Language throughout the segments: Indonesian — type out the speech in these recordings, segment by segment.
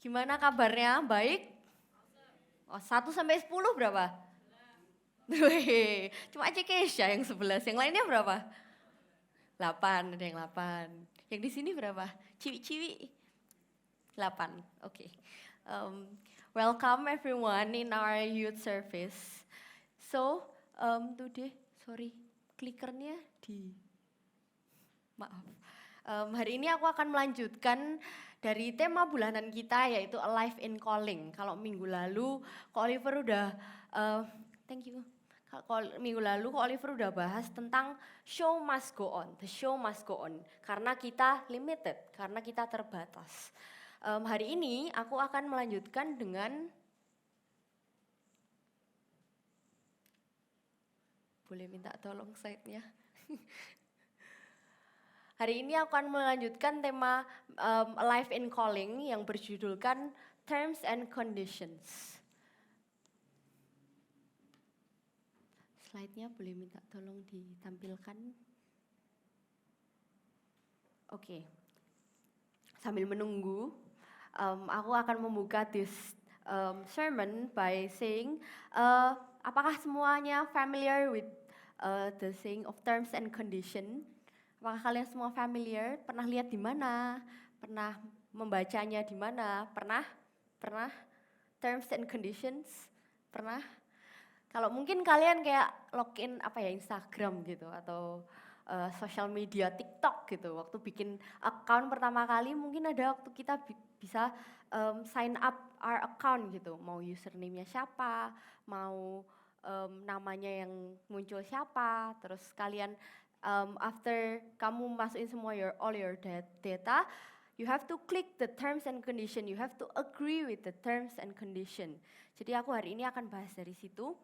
Gimana kabarnya? Baik? Oh, 1 sampai 10 berapa? Wih, cuma Kesha yang 11, yang lainnya berapa? 8, ada yang 8. Yang di sini berapa? Ciwi-ciwi? 8, oke. Um, Welcome everyone in our youth service. So, today, sorry, klikernya di, maaf. Hari ini aku akan melanjutkan dari tema bulanan kita yaitu Alive in Calling. Kalau minggu lalu, Kak Oliver udah, thank you. Minggu lalu Kak Oliver udah bahas tentang show must go on, the show must go on. Karena kita limited, karena kita terbatas. Hari ini aku akan melanjutkan dengan, boleh minta tolong slide-nya. Hari ini aku akan melanjutkan tema Alive in Calling yang berjudulkan Terms and Conditions. Slide-nya boleh minta tolong ditampilkan. Oke. Sambil menunggu, aku akan membuka this sermon by saying, apakah semuanya familiar with the saying of terms and condition? Apakah kalian semua familiar? Pernah lihat di mana? Pernah membacanya di mana? Pernah? Pernah? Terms and conditions? Pernah? Kalau mungkin kalian kayak login Instagram gitu atau social media TikTok gitu. Waktu bikin account pertama kali mungkin ada waktu kita bisa sign up our account gitu. Mau username-nya siapa, mau namanya yang muncul siapa, terus kalian after kamu masukin semua all your data, you have to click the terms and condition, you have to agree with the terms and condition. Jadi aku hari ini akan bahas dari situ.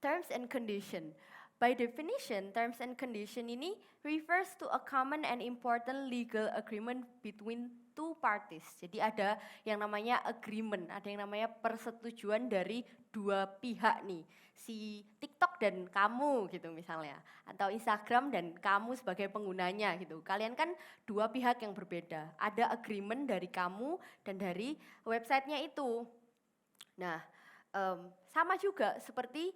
Terms and condition. By definition, terms and condition ini refers to a common and important legal agreement between two parties. Jadi ada yang namanya agreement, ada yang namanya persetujuan dari dua pihak nih. Si TikTok dan kamu gitu misalnya, atau Instagram dan kamu sebagai penggunanya gitu. Kalian kan dua pihak yang berbeda. Ada agreement dari kamu dan dari websitenya itu. Nah, sama juga seperti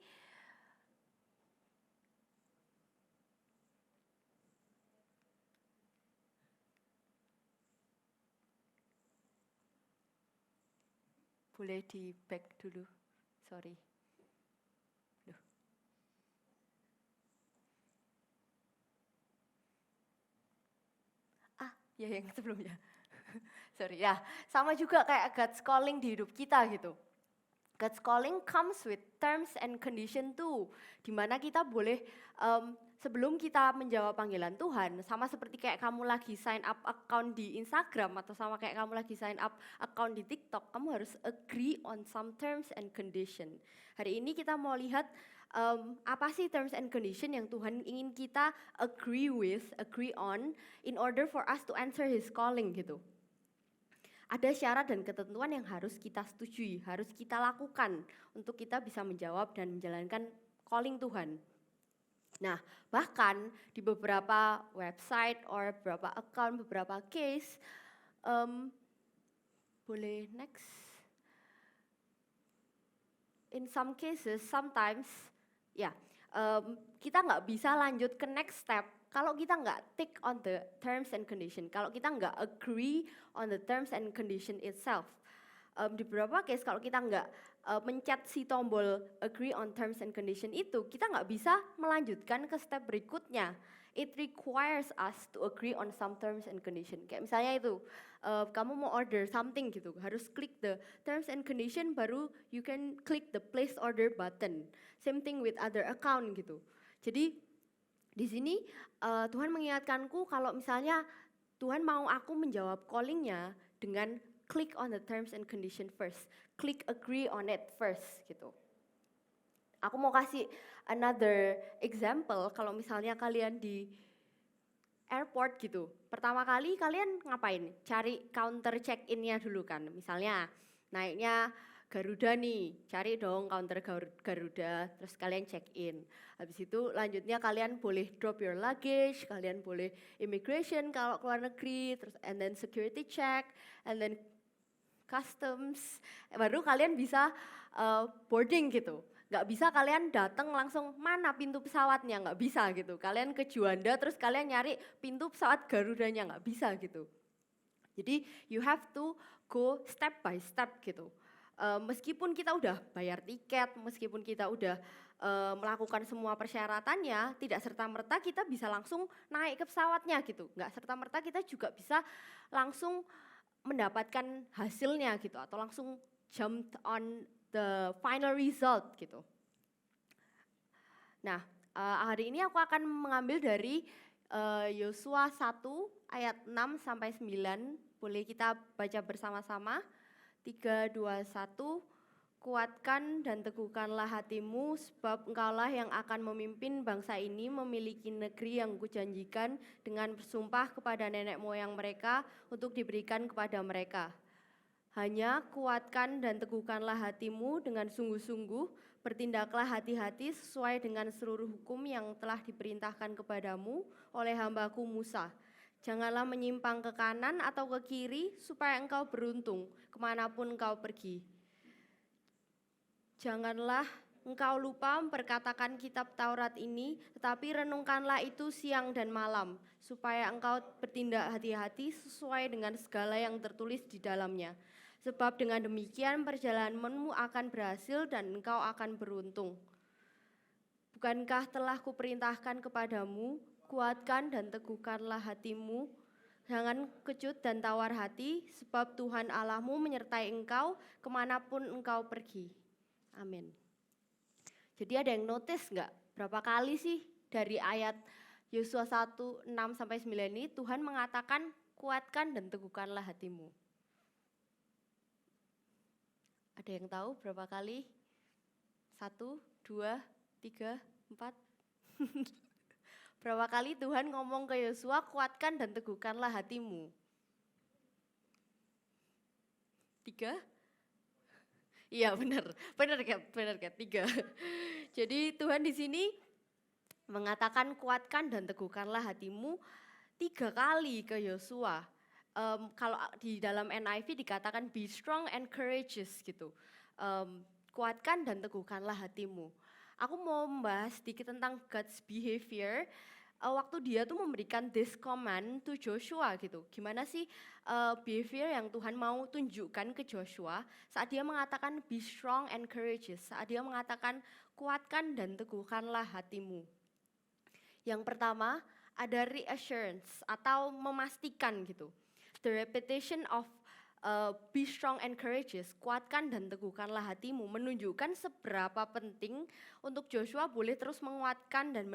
boleh di back dulu, sorry. Duh. Ya yang sebelumnya. Sorry ya, sama juga kayak God's calling di hidup kita gitu. God's calling comes with terms and condition too, dimana kita boleh sebelum kita menjawab panggilan Tuhan, sama seperti kayak kamu lagi sign up account di Instagram atau sama kayak kamu lagi sign up account di TikTok, kamu harus agree on some terms and condition. Hari ini kita mau lihat apa sih terms and condition yang Tuhan ingin kita agree on in order for us to answer His calling gitu. Ada syarat dan ketentuan yang harus kita setujui, harus kita lakukan untuk kita bisa menjawab dan menjalankan calling Tuhan. Nah, bahkan di beberapa website or beberapa account, beberapa case, boleh next. In some cases, sometimes, kita nggak bisa lanjut ke next step kalau kita nggak tick on the terms and condition, kalau kita nggak agree on the terms and condition itself. Di beberapa case kalau kita nggak mencet si tombol agree on terms and condition itu, kita nggak bisa melanjutkan ke step berikutnya. It requires us to agree on some terms and condition. Kayak misalnya itu, kamu mau order something gitu, harus klik the terms and condition baru you can click the place order button. Same thing with other account gitu. Jadi di sini Tuhan mengingatkanku kalau misalnya Tuhan mau aku menjawab callingnya dengan click on the terms and condition first, click agree on it first gitu. Aku mau kasih another example, kalau misalnya kalian di airport gitu, pertama kali kalian ngapain? Cari counter check-in-nya dulu kan, misalnya naiknya Garuda nih, cari dong counter Garuda, terus kalian check-in. Habis itu lanjutnya kalian boleh drop your luggage, kalian boleh immigration kalau keluar negeri, terus and then security check, and then customs, baru kalian bisa boarding gitu. Nggak bisa kalian datang langsung mana pintu pesawatnya, nggak bisa gitu. Kalian ke Juanda terus kalian nyari pintu pesawat Garudanya, nggak bisa gitu. Jadi you have to go step by step gitu. Meskipun kita udah bayar tiket, meskipun kita udah melakukan semua persyaratannya, tidak serta-merta kita bisa langsung naik ke pesawatnya gitu. Nggak serta-merta kita juga bisa langsung mendapatkan hasilnya gitu, atau langsung jump on the final result gitu. Nah, hari ini aku akan mengambil dari Yosua 1 ayat 6 sampai 9. Boleh kita baca bersama-sama? 3, 2, 1. Kuatkan dan teguhkanlah hatimu, sebab engkaulah yang akan memimpin bangsa ini memiliki negeri yang kujanjikan dengan bersumpah kepada nenek moyang mereka untuk diberikan kepada mereka. Hanya kuatkan dan teguhkanlah hatimu dengan sungguh-sungguh, bertindaklah hati-hati sesuai dengan seluruh hukum yang telah diperintahkan kepadamu oleh hambaku Musa. Janganlah menyimpang ke kanan atau ke kiri, supaya engkau beruntung kemanapun engkau pergi. Janganlah engkau lupa memperkatakan kitab Taurat ini, tetapi renungkanlah itu siang dan malam, supaya engkau bertindak hati-hati sesuai dengan segala yang tertulis di dalamnya. Sebab dengan demikian perjalananmu akan berhasil dan engkau akan beruntung. Bukankah telah kuperintahkan kepadamu, kuatkan dan teguhkanlah hatimu, jangan kecut dan tawar hati, sebab Tuhan Allahmu menyertai engkau kemanapun engkau pergi. Amin. Jadi ada yang notice nggak? Berapa kali sih dari ayat Yosua 1, 6 sampai 9 ini Tuhan mengatakan kuatkan dan teguhkanlah hatimu. Ada yang tahu berapa kali? 1, 2, 3, 4. Berapa kali Tuhan ngomong ke Yosua kuatkan dan teguhkanlah hatimu? 3? Iya benar Kat, 3. Jadi Tuhan di sini mengatakan kuatkan dan teguhkanlah hatimu 3 kali ke Yosua. Kalau di dalam NIV dikatakan be strong and courageous gitu. Kuatkan dan teguhkanlah hatimu. Aku mau membahas sedikit tentang God's behavior. Waktu dia tuh memberikan this command to Joshua gitu. Gimana sih behavior yang Tuhan mau tunjukkan ke Joshua saat dia mengatakan be strong and courageous, saat dia mengatakan kuatkan dan teguhkanlah hatimu. Yang pertama ada reassurance atau memastikan gitu. The repetition of be strong and courageous, kuatkan dan teguhkanlah hatimu, menunjukkan seberapa penting untuk Joshua boleh terus menguatkan dan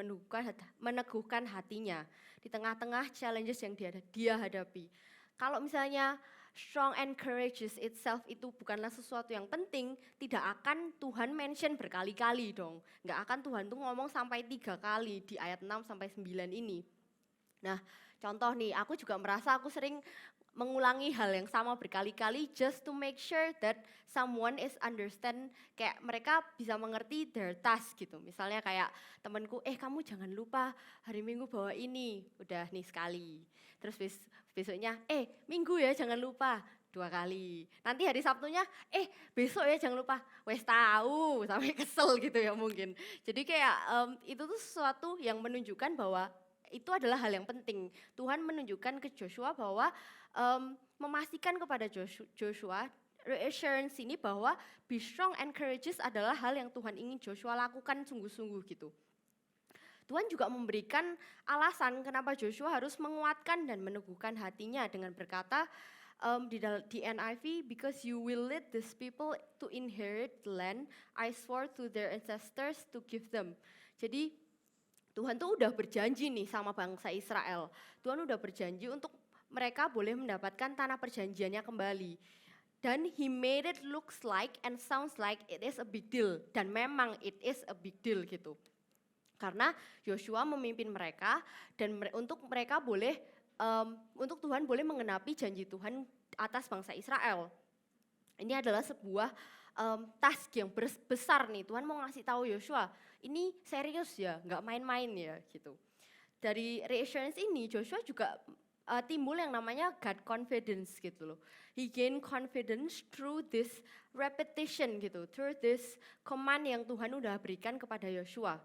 meneguhkan hatinya di tengah-tengah challenges yang dia hadapi. Kalau misalnya strong and courageous itself itu bukanlah sesuatu yang penting, tidak akan Tuhan mention berkali-kali dong. Nggak akan Tuhan tuh ngomong sampai 3 kali di ayat 6 sampai 9 ini. Nah, contoh nih, aku juga merasa aku sering mengulangi hal yang sama berkali-kali just to make sure that someone is understand, kayak mereka bisa mengerti their task gitu. Misalnya kayak temanku, kamu jangan lupa hari Minggu bawa ini, udah nih sekali. Terus besoknya, Minggu ya jangan lupa 2 kali. Nanti hari Sabtunya, besok ya jangan lupa, wes tahu, sampai kesel gitu ya mungkin. Jadi kayak itu tuh sesuatu yang menunjukkan bahwa itu adalah hal yang penting. Tuhan menunjukkan ke Joshua bahwa memastikan kepada Joshua reassurance ini bahwa be strong and courageous adalah hal yang Tuhan ingin Joshua lakukan sungguh-sungguh gitu. Tuhan juga memberikan alasan kenapa Joshua harus menguatkan dan meneguhkan hatinya dengan berkata di NIV, because you will lead these people to inherit the land I swore to their ancestors to give them. Jadi Tuhan tuh udah berjanji nih sama bangsa Israel. Tuhan udah berjanji untuk mereka boleh mendapatkan tanah perjanjiannya kembali. Dan he made it looks like and sounds like it is a big deal. Dan memang it is a big deal gitu. Karena Joshua memimpin mereka dan untuk mereka boleh, untuk Tuhan boleh mengenapi janji Tuhan atas bangsa Israel. Ini adalah sebuah task yang besar nih. Tuhan mau ngasih tahu Joshua, ini serius ya, nggak main-main ya gitu. Dari reassurance ini Joshua juga timbul yang namanya God confidence gitu loh. He gain confidence through this repetition gitu, through this command yang Tuhan udah berikan kepada Yosua.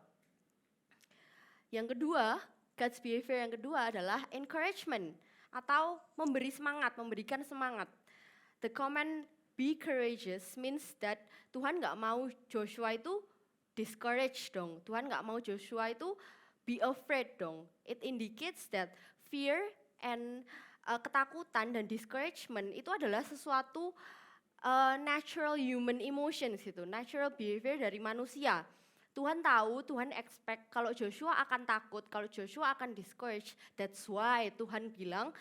Yang kedua, God's behavior yang kedua adalah encouragement atau memberi semangat, memberikan semangat. The command be courageous means that Tuhan nggak mau Joshua itu discouraged dong. Tuhan nggak mau Joshua itu be afraid dong. It indicates that fear and ketakutan dan discouragement itu adalah sesuatu natural human emotions gitu, natural behavior dari manusia. Tuhan tahu, Tuhan expect kalau Joshua akan takut, kalau Joshua akan discouraged. That's why Tuhan bilang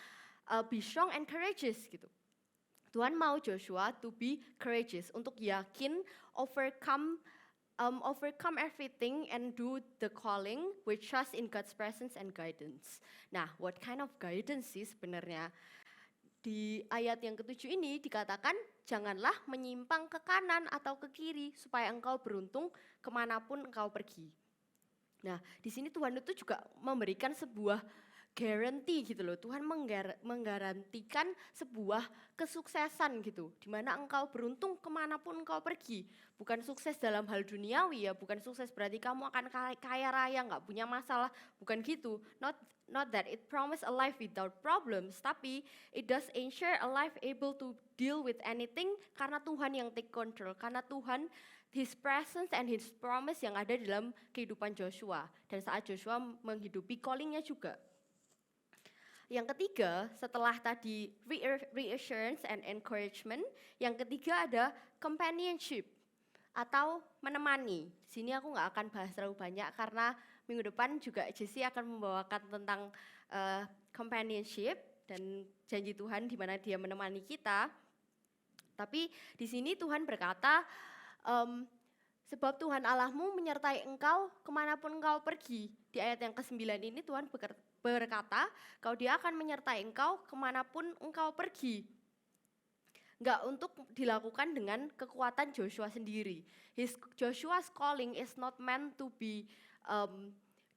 be strong and courageous gitu. Tuhan mau Joshua to be courageous, untuk yakin, overcome everything and do the calling with trust in God's presence and guidance. Nah, what kind of guidance sih sebenarnya? Di ayat yang ketujuh ini dikatakan, janganlah menyimpang ke kanan atau ke kiri supaya engkau beruntung kemanapun engkau pergi. Nah, di sini Tuhan itu juga memberikan sebuah guarantee gitu loh. Tuhan menggarantikan sebuah kesuksesan gitu, di mana engkau beruntung kemanapun engkau pergi. Bukan sukses dalam hal duniawi ya, bukan sukses berarti kamu akan kaya raya, nggak punya masalah, bukan gitu. Not that it promise a life without problems, tapi it does ensure a life able to deal with anything karena Tuhan yang take control, karena Tuhan His presence and His promise yang ada dalam kehidupan Joshua dan saat Joshua menghidupi callingnya juga. Yang ketiga, setelah tadi reassurance and encouragement, yang ketiga ada companionship atau menemani. Di sini aku nggak akan bahas terlalu banyak karena minggu depan juga Jessie akan membawakan tentang companionship dan janji Tuhan di mana Dia menemani kita. Tapi di sini Tuhan berkata, sebab Tuhan Allahmu menyertai engkau kemanapun engkau pergi. Di ayat yang ke-9 ini Tuhan berkata, kalau Dia akan menyertai engkau kemanapun engkau pergi. Enggak untuk dilakukan dengan kekuatan Joshua sendiri. Joshua's calling is not meant to be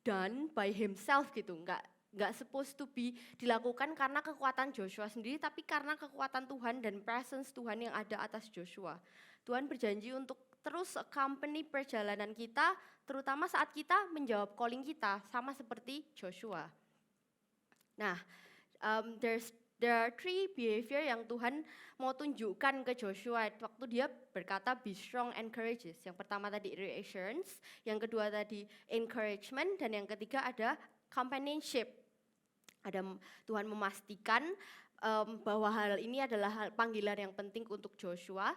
done by himself gitu. Enggak supposed to be dilakukan karena kekuatan Joshua sendiri, tapi karena kekuatan Tuhan dan presence Tuhan yang ada atas Joshua. Tuhan berjanji untuk terus accompany perjalanan kita, terutama saat kita menjawab calling kita, sama seperti Joshua. Nah, there are three behavior yang Tuhan mau tunjukkan ke Joshua waktu Dia berkata be strong and courageous. Yang pertama tadi reassurance, yang kedua tadi encouragement, dan yang ketiga ada companionship. Tuhan memastikan bahwa hal ini adalah panggilan yang penting untuk Joshua.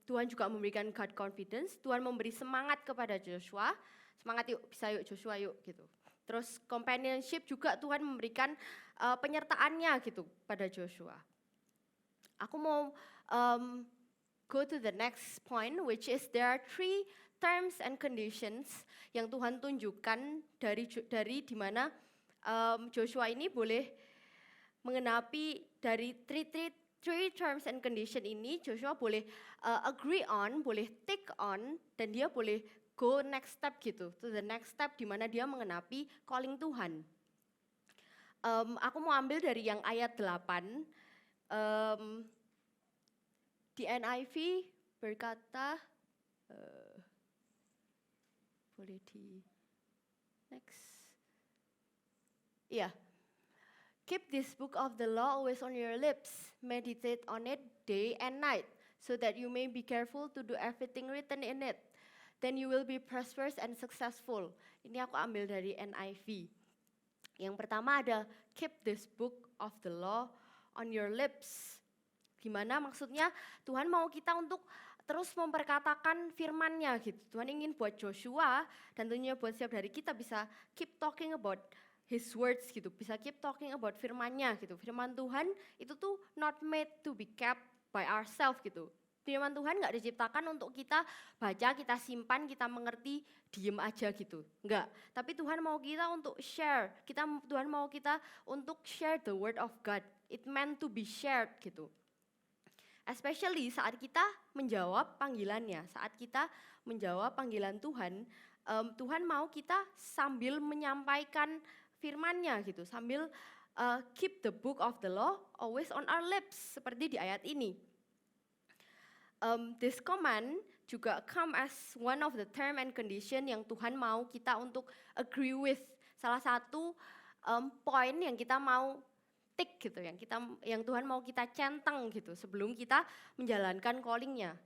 Tuhan juga memberikan God confidence, Tuhan memberi semangat kepada Joshua, semangat yuk, bisa yuk Joshua yuk gitu. Terus companionship juga Tuhan memberikan penyertaannya gitu pada Joshua. Aku mau go to the next point, which is there are three terms and conditions yang Tuhan tunjukkan dari di mana Joshua ini boleh mengenapi dari three terms and condition ini. Joshua boleh agree on, boleh take on, dan dia boleh go next step gitu, to the next step di mana dia mengenapi calling Tuhan. Aku mau ambil dari yang ayat 8. Di NIV berkata, boleh di next. Iya. Keep this book of the law always on your lips, meditate on it day and night, so that you may be careful to do everything written in it. Then you will be prosperous and successful. Ini aku ambil dari NIV. Yang pertama ada keep this book of the law on your lips. Gimana maksudnya? Tuhan mau kita untuk terus memperkatakan firman-Nya gitu. Tuhan ingin buat Joshua dan tentunya buat setiap dari kita bisa keep talking about His words gitu. Bisa keep talking about firman-Nya gitu. Firman Tuhan itu tuh not made to be kept by ourselves gitu. Firman Tuhan nggak diciptakan untuk kita baca, kita simpan, kita mengerti, diem aja gitu. Enggak. Tapi Tuhan mau kita untuk share. Tuhan mau kita untuk share the word of God. It meant to be shared gitu. Especially saat kita menjawab panggilannya, saat kita menjawab panggilan Tuhan, Tuhan mau kita sambil menyampaikan firman-Nya gitu, sambil keep the book of the law always on our lips, seperti di ayat ini. This command juga come as one of the term and condition yang Tuhan mau kita untuk agree with. Salah satu poin yang kita mau tick gitu, yang Tuhan mau kita centang gitu sebelum kita menjalankan calling-nya.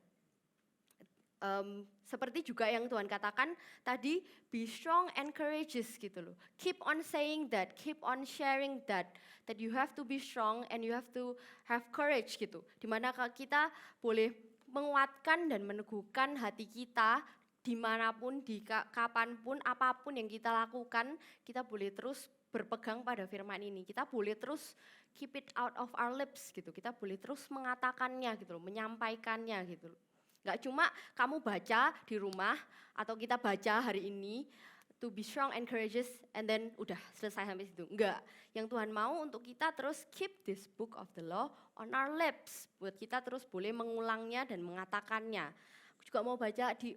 Seperti juga yang Tuhan katakan tadi, be strong and courageous gitu loh. Keep on saying that, keep on sharing that you have to be strong and you have to have courage gitu. Dimana kita boleh menguatkan dan meneguhkan hati kita dimanapun, kapanpun, apapun yang kita lakukan, kita boleh terus berpegang pada firman ini. Kita boleh terus keep it out of our lips gitu. Kita boleh terus mengatakannya gitu loh, menyampaikannya gitu loh. Gak cuma kamu baca di rumah atau kita baca hari ini to be strong and courageous and then udah selesai sampai situ. Enggak. Yang Tuhan mau untuk kita terus keep this book of the law on our lips. Buat kita terus boleh mengulangnya dan mengatakannya. Aku juga mau baca di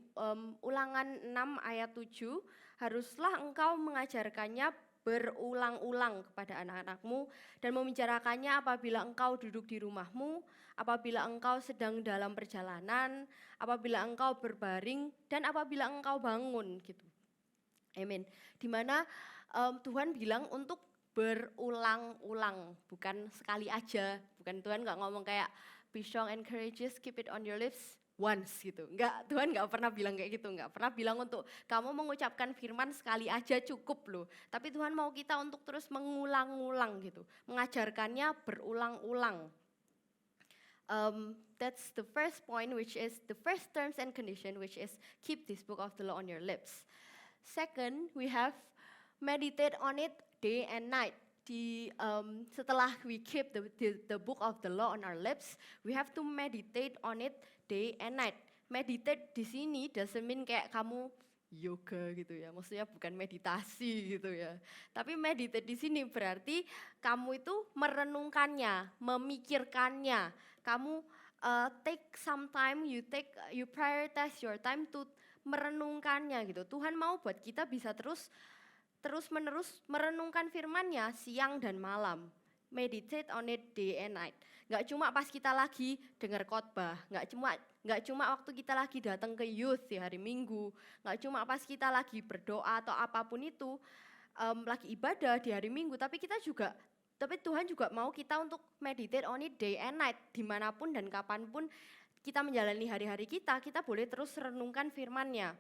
Ulangan 6 ayat 7. Haruslah engkau mengajarkannya berulang-ulang kepada anak-anakmu dan membicarakannya apabila engkau duduk di rumahmu, apabila engkau sedang dalam perjalanan, apabila engkau berbaring, dan apabila engkau bangun gitu. Amin. Dimana Tuhan bilang untuk berulang-ulang, bukan sekali aja. Bukan Tuhan nggak ngomong kayak be strong and courageous, keep it on your lips once gitu. Enggak, Tuhan nggak pernah bilang kayak gitu. Nggak pernah bilang untuk kamu mengucapkan firman sekali aja cukup loh. Tapi Tuhan mau kita untuk terus mengulang-ulang gitu. Mengajarkannya berulang-ulang. That's the first point, which is the first terms and condition, which is keep this book of the law on your lips. Second, we have meditate on it day and night. Setelah we keep the book of the law on our lips, we have to meditate on it day and night. Meditate di sini doesn't mean kayak kamu yoga gitu ya, maksudnya bukan meditasi gitu ya. Tapi meditate di sini berarti kamu itu merenungkannya, memikirkannya. Kamu take some time, you prioritize your time to merenungkannya gitu. Tuhan mau buat kita bisa terus-menerus merenungkan firman-Nya siang dan malam. Meditate on it day and night. Gak cuma pas kita lagi dengar khotbah, gak cuma waktu kita lagi datang ke youth di hari Minggu, gak cuma pas kita lagi berdoa atau apapun itu, lagi ibadah di hari Minggu, tapi Tuhan juga mau kita untuk meditate on it day and night, dimanapun dan kapanpun kita menjalani hari-hari kita boleh terus renungkan firman-Nya.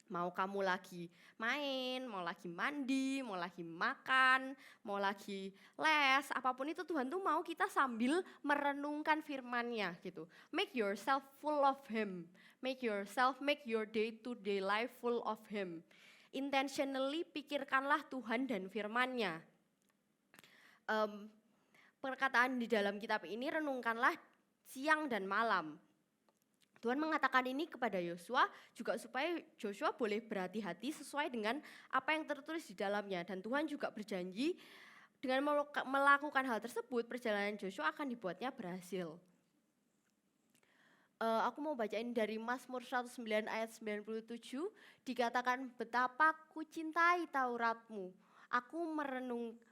Mau kamu lagi main, mau lagi mandi, mau lagi makan, mau lagi les, apapun itu Tuhan tuh mau kita sambil merenungkan firman-Nya gitu. Make yourself full of Him. Make your day-to-day life full of Him. Intentionally pikirkanlah Tuhan dan firman-Nya. Perkataan di dalam kitab ini renungkanlah siang dan malam. Tuhan mengatakan ini kepada Yosua juga supaya Joshua boleh berhati-hati sesuai dengan apa yang tertulis di dalamnya. Dan Tuhan juga berjanji dengan melakukan hal tersebut perjalanan Joshua akan dibuatnya berhasil. Aku mau bacain dari Mazmur 109 ayat 97, dikatakan betapa ku cintai Tauratmu, aku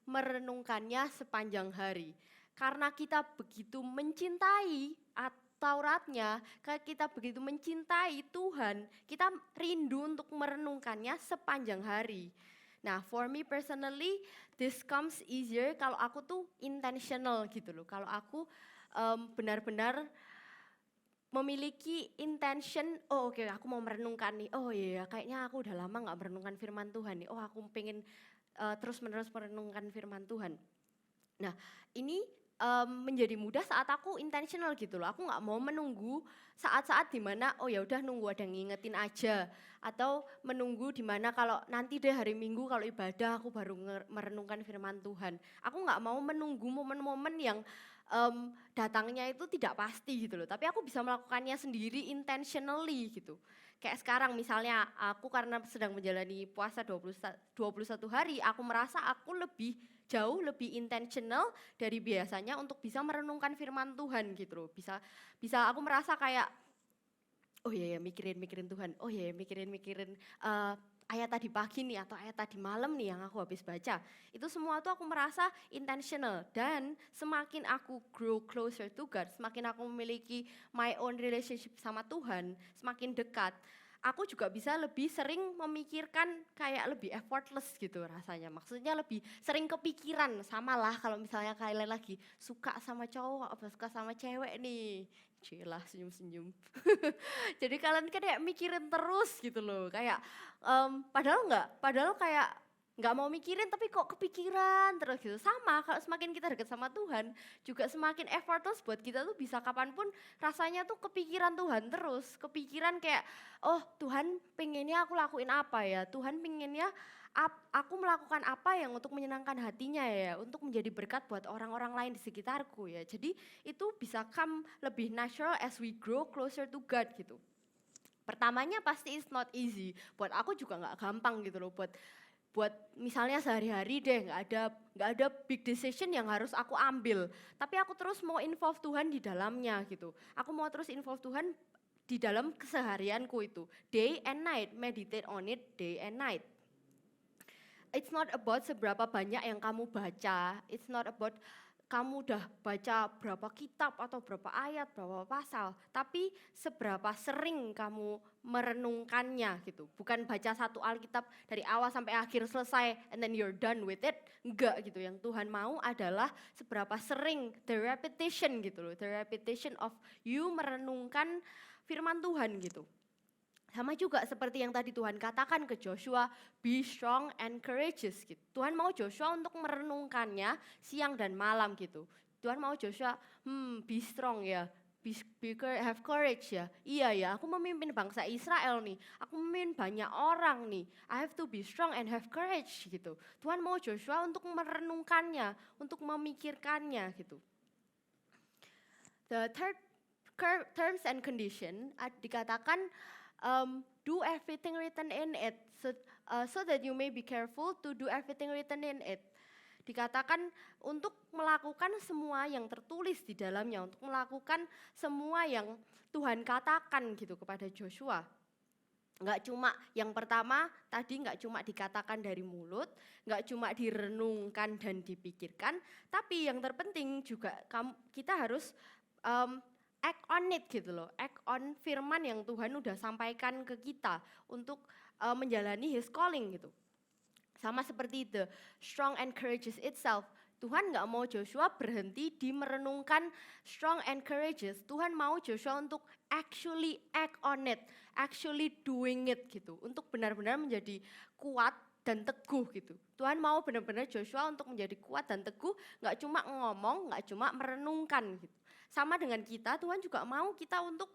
merenungkannya sepanjang hari. Karena kita begitu mencintai Tauratnya, kita begitu mencintai Tuhan, kita rindu untuk merenungkannya sepanjang hari. Nah, for me personally, this comes easier kalau aku tuh intentional gitu loh. Kalau aku benar-benar memiliki intention, oke, aku mau merenungkan nih, kayaknya aku udah lama gak merenungkan firman Tuhan nih, aku pengen terus-menerus merenungkan firman Tuhan. Nah, ini menjadi mudah saat aku intentional gitu loh. Aku nggak mau menunggu saat-saat dimana ya udah nunggu ada yang ngingetin aja, atau menunggu dimana kalau nanti deh hari Minggu kalau ibadah aku baru merenungkan firman Tuhan. Aku nggak mau menunggu momen-momen yang datangnya itu tidak pasti gitu loh. Tapi aku bisa melakukannya sendiri intentionally gitu. Kayak sekarang misalnya aku karena sedang menjalani puasa 21 hari, aku merasa aku jauh lebih intentional dari biasanya untuk bisa merenungkan firman Tuhan gitu loh. Bisa aku merasa kayak mikirin Tuhan. Mikirin ayat tadi pagi nih atau ayat tadi malam nih yang aku habis baca. Itu semua tuh aku merasa intentional, dan semakin aku grow closer to God, semakin aku memiliki my own relationship sama Tuhan, semakin dekat, aku juga bisa lebih sering memikirkan kayak lebih effortless gitu rasanya. Maksudnya lebih sering kepikiran, sama lah kalau misalnya kalian lagi suka sama cowok atau suka sama cewek nih. Cilah senyum-senyum. Jadi kalian kan kayak mikirin terus gitu loh, kayak padahal kayak nggak mau mikirin tapi kok kepikiran terus gitu. Sama kalau semakin kita dekat sama Tuhan juga semakin effortless buat kita tuh bisa kapanpun rasanya tuh kepikiran Tuhan terus, kepikiran kayak oh Tuhan pengennya aku lakuin apa ya, Tuhan pengennya aku melakukan apa yang untuk menyenangkan hatinya ya, untuk menjadi berkat buat orang-orang lain di sekitarku ya. Jadi itu bisa come lebih natural as we grow closer to God gitu. Pertamanya pasti it's not easy, buat aku juga nggak gampang gitu loh, buat misalnya sehari-hari deh nggak ada big decision yang harus aku ambil, tapi aku terus mau involve Tuhan di dalamnya gitu. Aku mau terus involve Tuhan di dalam keseharianku itu, day and night, meditate on it day and night. It's not about seberapa banyak yang kamu baca, it's not about kamu udah baca berapa kitab atau berapa ayat, berapa pasal, tapi seberapa sering kamu merenungkannya gitu. Bukan baca satu Alkitab dari awal sampai akhir selesai and then you're done with it, enggak gitu. Yang Tuhan mau adalah seberapa sering, the repetition gitu loh, the repetition of you merenungkan firman Tuhan gitu. Sama juga seperti yang tadi Tuhan katakan ke Joshua, be strong and courageous gitu. Tuhan mau Joshua untuk merenungkannya siang dan malam gitu. Tuhan mau Joshua, be strong ya, have courage ya. Iya ya, aku memimpin bangsa Israel nih, aku memimpin banyak orang nih. I have to be strong and have courage gitu. Tuhan mau Joshua untuk merenungkannya, untuk memikirkannya gitu. The third terms and condition dikatakan, do everything written in it, so that you may be careful to do everything written in it. Dikatakan untuk melakukan semua yang tertulis di dalamnya, untuk melakukan semua yang Tuhan katakan gitu kepada Joshua. Nggak cuma yang pertama tadi, nggak cuma dikatakan dari mulut, nggak cuma direnungkan dan dipikirkan, tapi yang terpenting juga kita harus act on it gitu loh, act on firman yang Tuhan udah sampaikan ke kita untuk menjalani His calling gitu. Sama seperti the strong and courageous itself, Tuhan gak mau Joshua berhenti di merenungkan strong and courageous. Tuhan mau Joshua untuk actually act on it, actually doing it gitu, untuk benar-benar menjadi kuat dan teguh gitu. Tuhan mau benar-benar Joshua untuk menjadi kuat dan teguh, gak cuma ngomong, gak cuma merenungkan gitu. Sama dengan kita, Tuhan juga mau kita untuk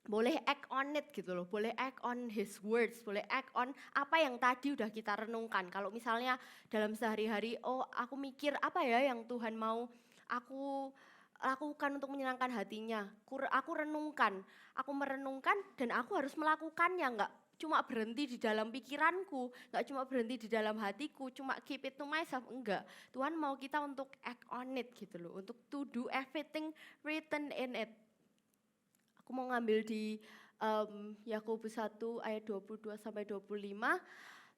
boleh act on it gitu loh, boleh act on His words, boleh act on apa yang tadi udah kita renungkan. Kalau misalnya dalam sehari-hari, oh aku mikir apa ya yang Tuhan mau aku lakukan untuk menyenangkan hatinya, aku renungkan, aku merenungkan dan aku harus melakukannya, enggak cuma berhenti di dalam pikiranku, enggak cuma berhenti di dalam hatiku, cuma keep it to myself, enggak. Tuhan mau kita untuk act on it gitu loh, untuk to do everything written in it. Aku mau ngambil di Yakobus 1 ayat 22 sampai 25.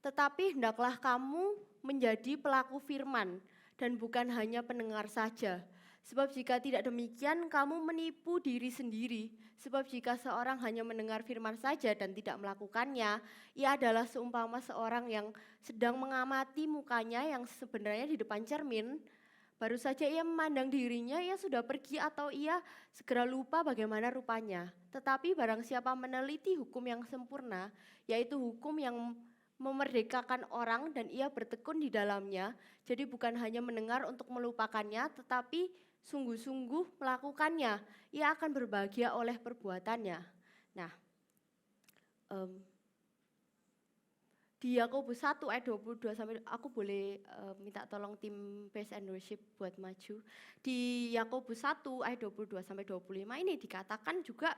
Tetapi hendaklah kamu menjadi pelaku firman dan bukan hanya pendengar saja. Sebab jika tidak demikian kamu menipu diri sendiri. Sebab jika seorang hanya mendengar firman saja dan tidak melakukannya, ia adalah seumpama seorang yang sedang mengamati mukanya yang sebenarnya di depan cermin. Baru saja ia memandang dirinya, ia sudah pergi atau ia segera lupa bagaimana rupanya. Tetapi barang siapa meneliti hukum yang sempurna, yaitu hukum yang memerdekakan orang dan ia bertekun di dalamnya, jadi bukan hanya mendengar untuk melupakannya, tetapi sungguh-sungguh melakukannya, ia akan berbahagia oleh perbuatannya. Nah, di Yakobus 1 ayat 22 sampai, aku boleh minta tolong tim Praise and Worship buat maju. Di Yakobus 1 ayat 22 sampai 25 ini dikatakan juga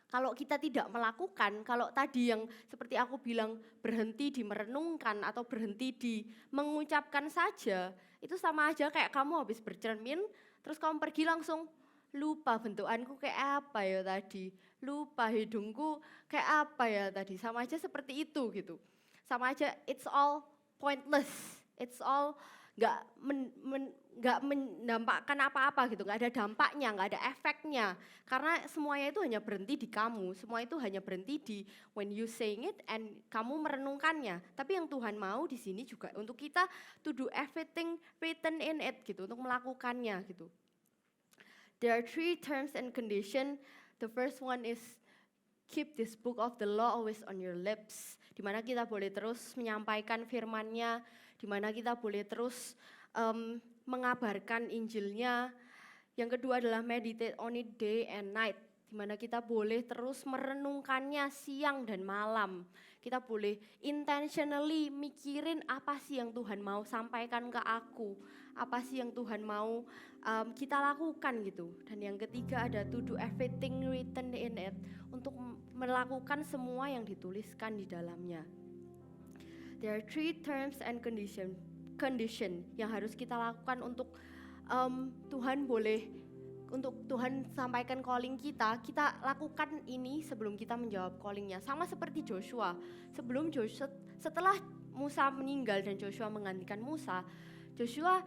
kalau kita tidak melakukan, kalau tadi yang seperti aku bilang berhenti di merenungkan atau berhenti di mengucapkan saja, itu sama aja kayak kamu habis bercermin, terus kamu pergi langsung, lupa bentukanku kayak apa ya tadi, lupa hidungku kayak apa ya tadi, sama aja seperti itu gitu. Sama aja it's all pointless, it's all nggak mendampakkan apa-apa gitu, nggak ada dampaknya, nggak ada efeknya, karena semuanya itu hanya berhenti di kamu, semua itu hanya berhenti di when you saying it and kamu merenungkannya. Tapi yang Tuhan mau di sini juga untuk kita to do everything written in it gitu, untuk melakukannya gitu. There are 3 terms and condition. The first one is keep this book of the law always on your lips, di mana kita boleh terus menyampaikan firman-Nya, di mana kita boleh terus mengabarkan Injilnya. Yang kedua adalah meditate on it day and night, di mana kita boleh terus merenungkannya siang dan malam. Kita boleh intentionally mikirin apa sih yang Tuhan mau sampaikan ke aku, apa sih yang Tuhan mau kita lakukan gitu. Dan yang ketiga ada to do everything written in it, untuk melakukan semua yang dituliskan di dalamnya. There are 3 terms and condition yang harus kita lakukan untuk Tuhan sampaikan calling kita lakukan ini sebelum kita menjawab callingnya. Sama seperti Joshua, setelah Musa meninggal dan Joshua menggantikan Musa, Joshua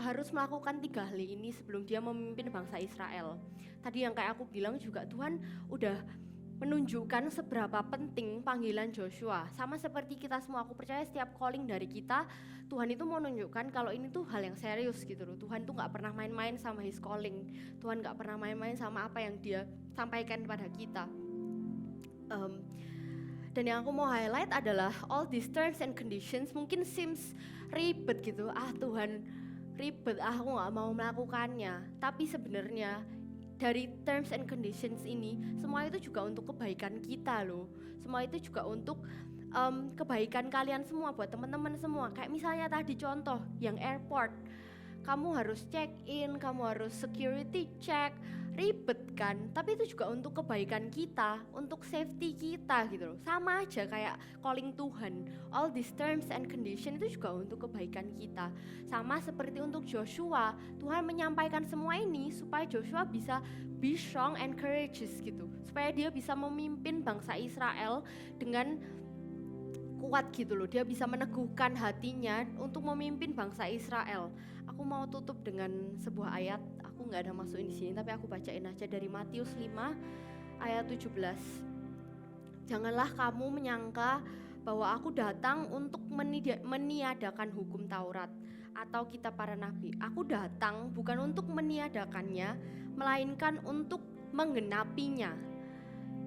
harus melakukan 3 hal ini sebelum dia memimpin bangsa Israel. Tadi yang kayak aku bilang juga, Tuhan udah menunjukkan seberapa penting panggilan Joshua. Sama seperti kita semua, aku percaya setiap calling dari kita, Tuhan itu mau menunjukkan kalau ini tuh hal yang serius gitu loh. Tuhan tuh gak pernah main-main sama his calling. Tuhan gak pernah main-main sama apa yang dia sampaikan pada kita. Dan yang aku mau highlight adalah all these terms and conditions mungkin seems ribet gitu. Tuhan ribet, aku gak mau melakukannya. Tapi sebenarnya dari terms and conditions ini, semua itu juga untuk kebaikan kita loh. Semua itu juga untuk kebaikan kalian semua, buat teman-teman semua. Kayak misalnya tadi contoh yang airport, kamu harus check in, kamu harus security check, ribet kan? Tapi itu juga untuk kebaikan kita, untuk safety kita gitu loh. Sama aja kayak calling Tuhan, all these terms and conditions itu juga untuk kebaikan kita. Sama seperti untuk Joshua, Tuhan menyampaikan semua ini supaya Joshua bisa be strong and courageous gitu, supaya dia bisa memimpin bangsa Israel dengan kuat gitu loh. Dia bisa meneguhkan hatinya untuk memimpin bangsa Israel. Aku mau tutup dengan sebuah ayat, aku nggak ada masukin di sini, tapi aku bacain aja dari Matius 5 ayat 17. Janganlah kamu menyangka bahwa aku datang untuk meniadakan hukum Taurat atau kitab para nabi. Aku datang bukan untuk meniadakannya, melainkan untuk menggenapinya.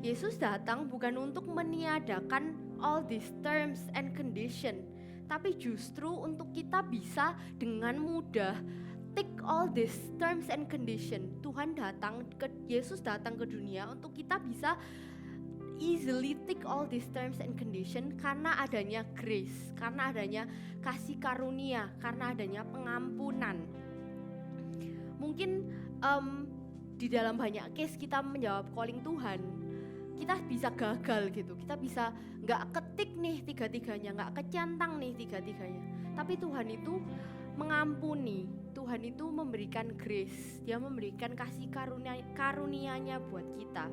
Yesus datang bukan untuk meniadakan all these terms and condition, tapi justru untuk kita bisa dengan mudah tick all these terms and condition. Yesus datang ke dunia untuk kita bisa easily tick all these terms and condition karena adanya grace, karena adanya kasih karunia, karena adanya pengampunan. Mungkin di dalam banyak case kita menjawab calling Tuhan, kita bisa gagal gitu, kita bisa gak ketik nih tiga-tiganya, gak kecantang nih tiga-tiganya. Tapi Tuhan itu mengampuni, Tuhan itu memberikan grace, dia memberikan kasih karunia-Nya buat kita.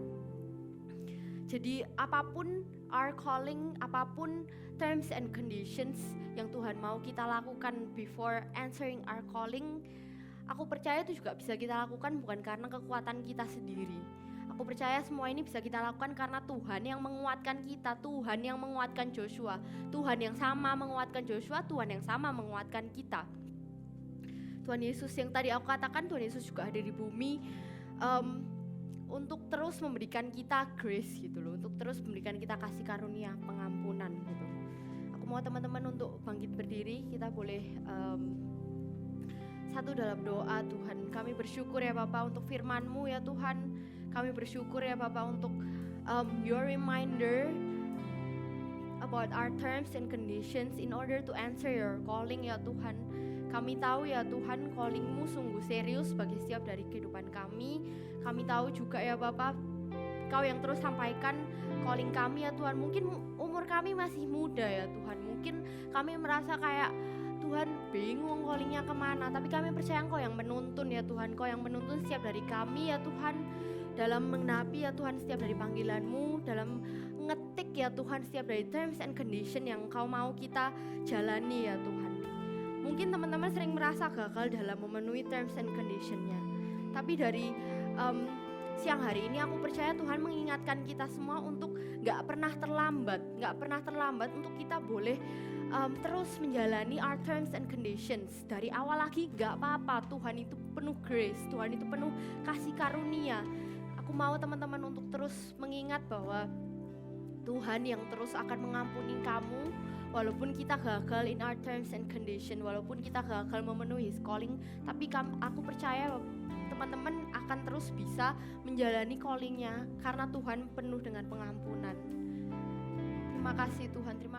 Jadi apapun our calling, apapun terms and conditions yang Tuhan mau kita lakukan before answering our calling, aku percaya itu juga bisa kita lakukan bukan karena kekuatan kita sendiri. Aku percaya semua ini bisa kita lakukan karena Tuhan yang menguatkan kita, Tuhan yang menguatkan Joshua, Tuhan yang sama menguatkan Joshua, Tuhan yang sama menguatkan kita. Tuhan Yesus yang tadi aku katakan, Tuhan Yesus juga hadir di bumi untuk terus memberikan kita grace gitu loh, untuk terus memberikan kita kasih karunia, pengampunan gitu. Aku mau teman-teman untuk bangkit berdiri, kita boleh satu dalam doa. Tuhan, kami bersyukur ya Bapa untuk firman-Mu ya Tuhan. Kami bersyukur ya Bapa untuk your reminder about our terms and conditions in order to answer your calling ya Tuhan. Kami tahu ya Tuhan, calling-Mu sungguh serius bagi setiap dari kehidupan kami. Kami tahu juga ya Bapa, Kau yang terus sampaikan calling kami ya Tuhan. Mungkin umur kami masih muda ya Tuhan. Mungkin kami merasa kayak Tuhan bingung callingnya kemana. Tapi kami percaya Engkau yang menuntun ya Tuhan, Engkau yang menuntun setiap dari kami ya Tuhan, dalam menggenapi ya Tuhan setiap dari panggilan-Mu, dalam ngetik ya Tuhan setiap dari terms and condition yang Engkau mau kita jalani ya Tuhan. Mungkin teman-teman sering merasa gagal dalam memenuhi terms and condition-nya, tapi dari siang hari ini aku percaya Tuhan mengingatkan kita semua untuk gak pernah terlambat untuk kita boleh terus menjalani our terms and conditions. Dari awal lagi gak apa-apa, Tuhan itu penuh grace, Tuhan itu penuh kasih karunia. Aku mau teman-teman untuk terus mengingat bahwa Tuhan yang terus akan mengampuni kamu walaupun kita gagal in our terms and condition, walaupun kita gagal memenuhi His calling, tapi aku percaya teman-teman akan terus bisa menjalani callingnya karena Tuhan penuh dengan pengampunan. Terima kasih Tuhan, terima